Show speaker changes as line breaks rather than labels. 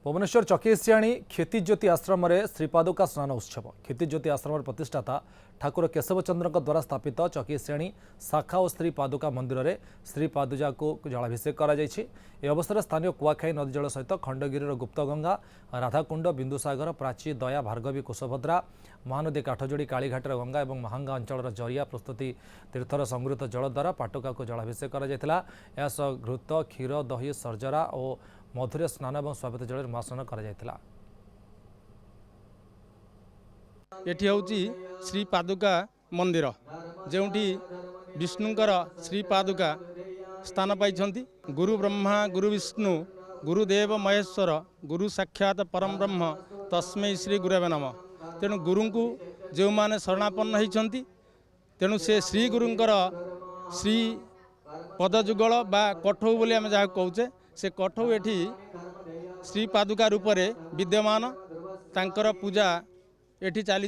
भुवनेश्वर चकिसियाणी क्षितिज्योति आश्रम में श्रीपादुका स्नान उत्सव। क्षितिज्योति आश्रम प्रतिष्ठाता ठाकुर केशवचंद्र द्वारा स्थापित चकिसियाणी शाखा और श्रीपादुका मंदिर में श्रीपादुजा को जलाभिषेक कर अवसर में स्थानीय कुआखाई नदी जल सहित खंडगिरी गुप्तगंगा राधाकुंड बिंदुसागर प्राची दया भार्गवी कुशभद्रा महानदी काठजोड़ी कालीघाटर गंगा और महांगा अंचल जरिया प्रस्तुति तीर्थर संगृहित जल द्वारा पाटुका को जलाभिषेक कर घृत क्षीर दही सर्जरा और मधुरे स्नान और स्वागत जल महास्नान कर
एठी होची श्री पादुका मंदिर जोटी विष्णुकर श्री पादुका स्थान पाई। गुरु ब्रह्मा गुरु विष्णु गुरुदेव महेश्वर गुरु साक्षात परम ब्रह्म तस्मै श्री गुरवे नमः। तेणु गुरु को जो माने शरणापन्न होती तेणु से श्री गुरुंकर श्री पदजुगल बा कठौ बोली आम जहाँ कौचे से कठौ एठी श्री पादुका रूप में विद्यमान तांकर पूजा एठी चली।